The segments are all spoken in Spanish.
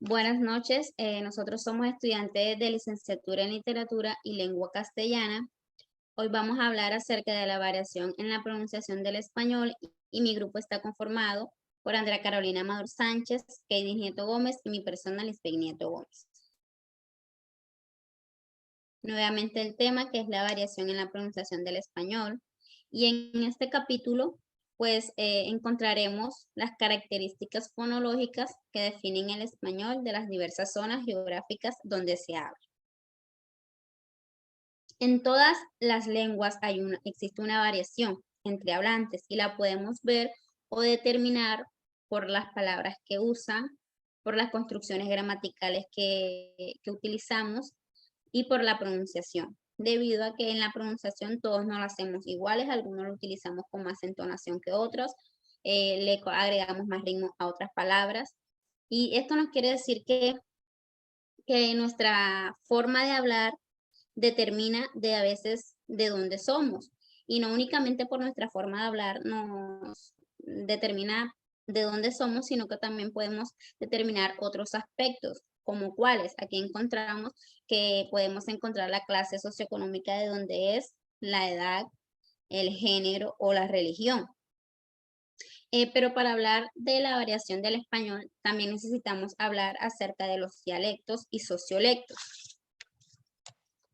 Buenas noches, nosotros somos estudiantes de licenciatura en literatura y lengua castellana. Hoy vamos a hablar acerca de la variación en la pronunciación del español y mi grupo está conformado por Andrea Carolina Amador Sánchez, Keidi Nieto Gómez y mi persona Lisbeth Nieto Gómez. Nuevamente el tema que es la variación en la pronunciación del español y en este capítulo pues encontraremos las características fonológicas que definen el español de las diversas zonas geográficas donde se habla. En todas las lenguas existe una variación entre hablantes y la podemos ver o determinar por las palabras que usan, por las construcciones gramaticales que utilizamos y por la pronunciación, debido a que en la pronunciación todos no lo hacemos iguales, algunos lo utilizamos con más entonación que otros, le agregamos más ritmo a otras palabras, y esto nos quiere decir que nuestra forma de hablar determina a veces de dónde somos, y no únicamente por nuestra forma de hablar nos determina de dónde somos, sino que también podemos determinar otros aspectos, como cuáles. Aquí encontramos que podemos encontrar la clase socioeconómica de donde es, la edad, el género o la religión. Pero para hablar de la variación del español, también necesitamos hablar acerca de los dialectos y sociolectos.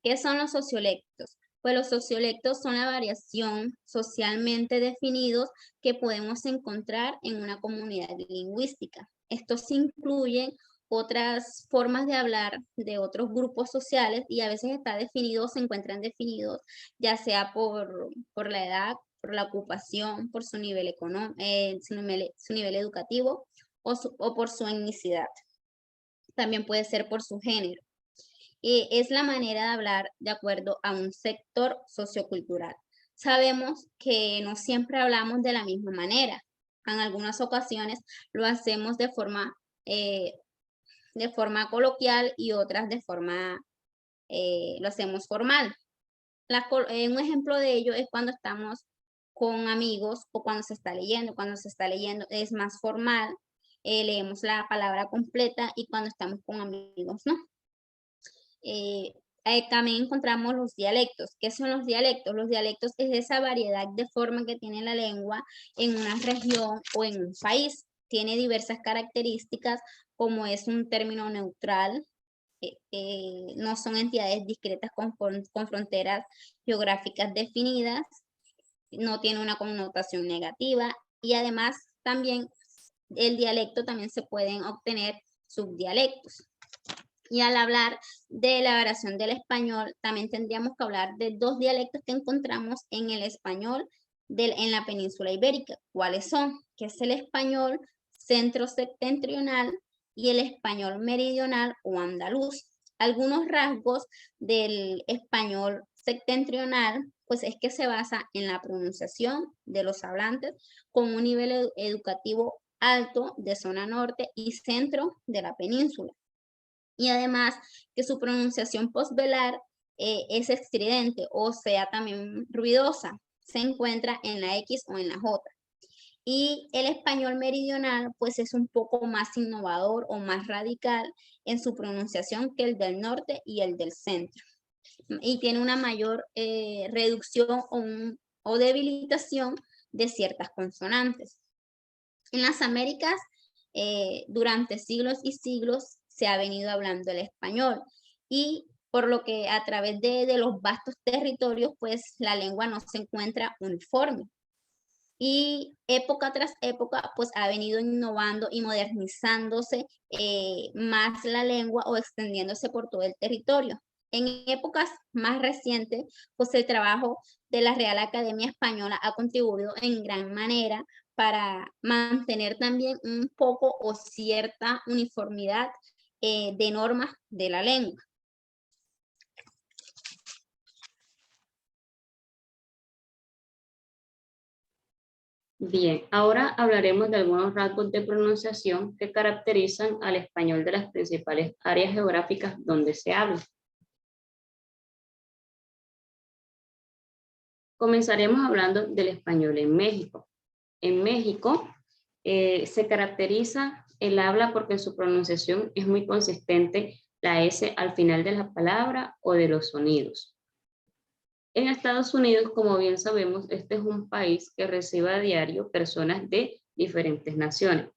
¿Qué son los sociolectos? Pues los sociolectos son la variación socialmente definidos que podemos encontrar en una comunidad lingüística. Estos incluyen otras formas de hablar de otros grupos sociales y a veces se encuentran definidos ya sea por la edad, por la ocupación, por su nivel su nivel educativo o por su etnicidad. También puede ser por su género. Es la manera de hablar de acuerdo a un sector sociocultural. Sabemos que no siempre hablamos de la misma manera. En algunas ocasiones lo hacemos de forma coloquial y otras lo hacemos formal. Un ejemplo de ello es cuando estamos con amigos o cuando se está leyendo. Cuando se está leyendo es más formal, leemos la palabra completa, y cuando estamos con amigos, ¿no? También encontramos los dialectos. ¿Qué son los dialectos? Los dialectos es esa variedad de forma que tiene la lengua en una región o en un país. Tiene diversas características, como es un término neutral, no son entidades discretas con fronteras geográficas definidas, no tiene una connotación negativa, y además también el dialecto también se pueden obtener subdialectos. Y al hablar de la variación del español, también tendríamos que hablar de dos dialectos que encontramos en el español en la península ibérica. ¿Cuáles son? Que es el español centro-septentrional y el español meridional o andaluz. Algunos rasgos del español septentrional, pues es que se basa en la pronunciación de los hablantes con un nivel educativo alto de zona norte y centro de la península. Y además que su pronunciación postvelar es estridente, o sea, también ruidosa. Se encuentra en la X o en la J. Y el español meridional, pues es un poco más innovador o más radical en su pronunciación que el del norte y el del centro. Y tiene una mayor reducción o debilitación de ciertas consonantes. En las Américas, durante siglos y siglos, se ha venido hablando el español, y por lo que a través de los vastos territorios, pues la lengua no se encuentra uniforme. Y época tras época, pues ha venido innovando y modernizándose más la lengua o extendiéndose por todo el territorio. En épocas más recientes, pues el trabajo de la Real Academia Española ha contribuido en gran manera para mantener también un poco o cierta uniformidad de normas de la lengua. Bien, ahora hablaremos de algunos rasgos de pronunciación que caracterizan al español de las principales áreas geográficas donde se habla. Comenzaremos hablando del español en México. En México se caracteriza el habla porque en su pronunciación es muy consistente la S al final de la palabra o de los sonidos. En Estados Unidos, como bien sabemos, este es un país que recibe a diario personas de diferentes naciones.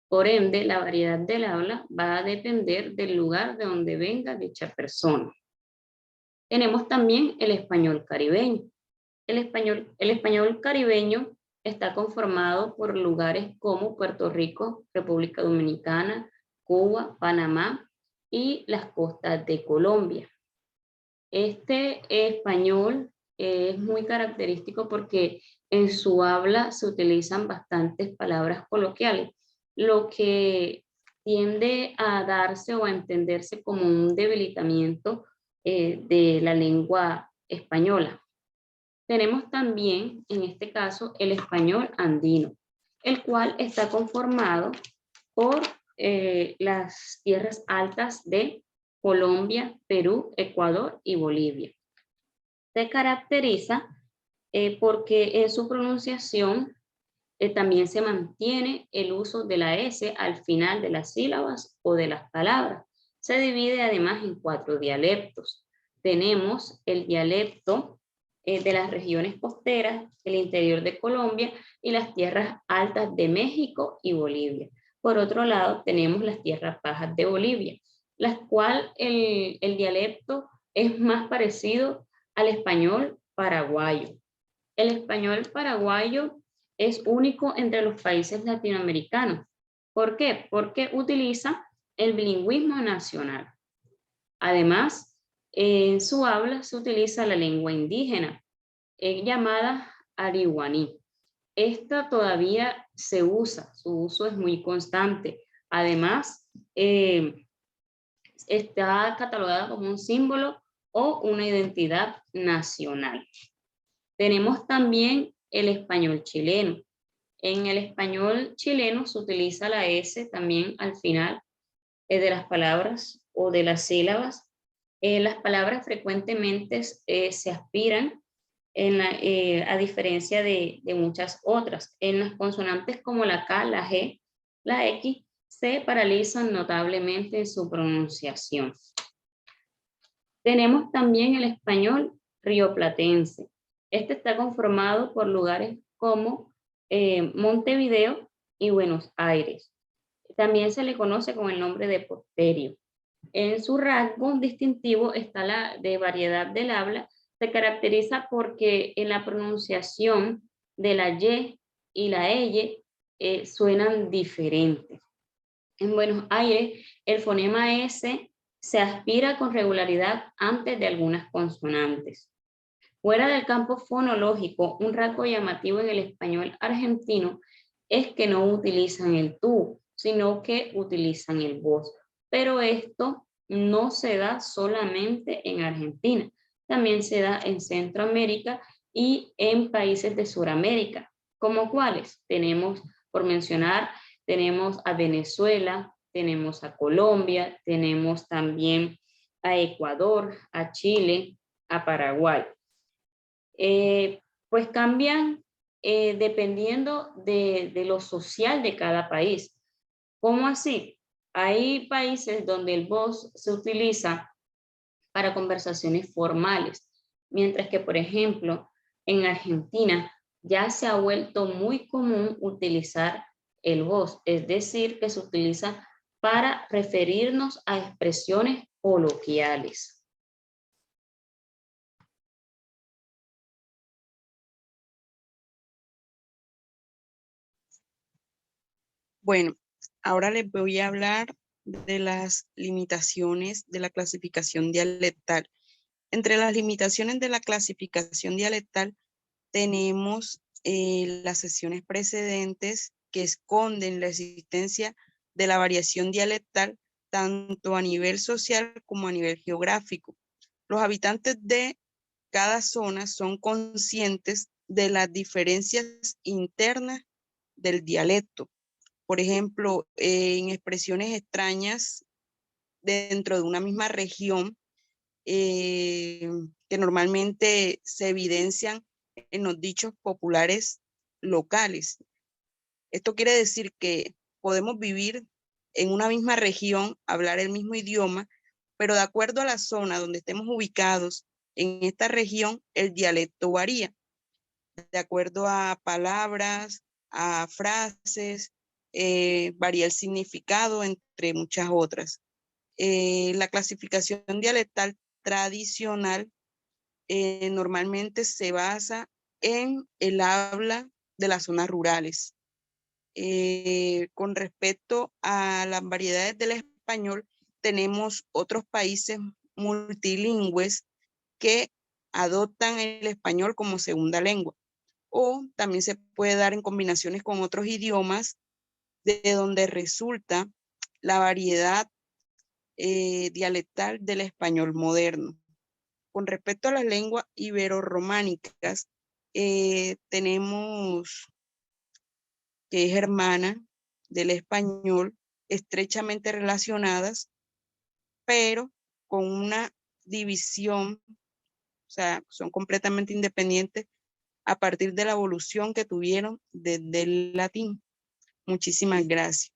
Por ende, la variedad del habla va a depender del lugar de donde venga dicha persona. Tenemos también el español caribeño. El español caribeño está conformado por lugares como Puerto Rico, República Dominicana, Cuba, Panamá y las costas de Colombia. Este español es muy característico porque en su habla se utilizan bastantes palabras coloquiales, lo que tiende a darse o a entenderse como un debilitamiento de la lengua española. Tenemos también, en este caso, el español andino, el cual está conformado por las tierras altas de Colombia, Perú, Ecuador y Bolivia. Se caracteriza porque en su pronunciación también se mantiene el uso de la S al final de las sílabas o de las palabras. Se divide además en 4 dialectos. Tenemos el dialecto de las regiones costeras, el interior de Colombia y las tierras altas de México y Bolivia. Por otro lado, tenemos las tierras bajas de Bolivia, las cuales el dialecto es más parecido al español paraguayo. El español paraguayo es único entre los países latinoamericanos. ¿Por qué? Porque utiliza el bilingüismo nacional. Además, en su habla se utiliza la lengua indígena, llamada arihuaní. Esta todavía se usa, su uso es muy constante. Además, está catalogada como un símbolo o una identidad nacional. Tenemos también el español chileno. En el español chileno se utiliza la S también al final de las palabras o de las sílabas. Las palabras frecuentemente se aspiran a diferencia de muchas otras. En las consonantes como la K, la G, la X, se paralizan notablemente en su pronunciación. Tenemos también el español rioplatense. Este está conformado por lugares como Montevideo y Buenos Aires. También se le conoce con el nombre de porterio. En su rasgo distintivo está la de variedad del habla. Se caracteriza porque en la pronunciación de la y la suenan diferentes. En Buenos Aires, el fonema S se aspira con regularidad antes de algunas consonantes. Fuera del campo fonológico, un rasgo llamativo en el español argentino es que no utilizan el tú, sino que utilizan el vos. Pero esto no se da solamente en Argentina, también se da en Centroamérica y en países de Sudamérica. ¿Como cuáles? Tenemos, por mencionar, tenemos a Venezuela, tenemos a Colombia, tenemos también a Ecuador, a Chile, a Paraguay. Pues cambian dependiendo de lo social de cada país. ¿Cómo así? Hay países donde el vos se utiliza para conversaciones formales, mientras que, por ejemplo, en Argentina ya se ha vuelto muy común utilizar el vos, es decir, que se utiliza para referirnos a expresiones coloquiales. Bueno, ahora les voy a hablar de las limitaciones de la clasificación dialectal. Entre las limitaciones de la clasificación dialectal tenemos las sesiones precedentes que esconden la existencia de la variación dialectal tanto a nivel social como a nivel geográfico. Los habitantes de cada zona son conscientes de las diferencias internas del dialecto. Por ejemplo, en expresiones extrañas dentro de una misma región que normalmente se evidencian en los dichos populares locales. Esto quiere decir que podemos vivir en una misma región hablar el mismo idioma, pero de acuerdo a la zona donde estemos ubicados en esta región, el dialecto varía, de acuerdo a palabras, a frases, varía el significado, entre muchas otras. La clasificación dialectal tradicional normalmente se basa en el habla de las zonas rurales. Con respecto a las variedades del español, tenemos otros países multilingües que adoptan el español como segunda lengua, o también se puede dar en combinaciones con otros idiomas de donde resulta la variedad dialectal del español moderno. Con respecto a las lenguas ibero-románicas, tenemos que es hermana del español, estrechamente relacionadas, pero con una división, o sea, son completamente independientes a partir de la evolución que tuvieron desde el latín. Muchísimas gracias.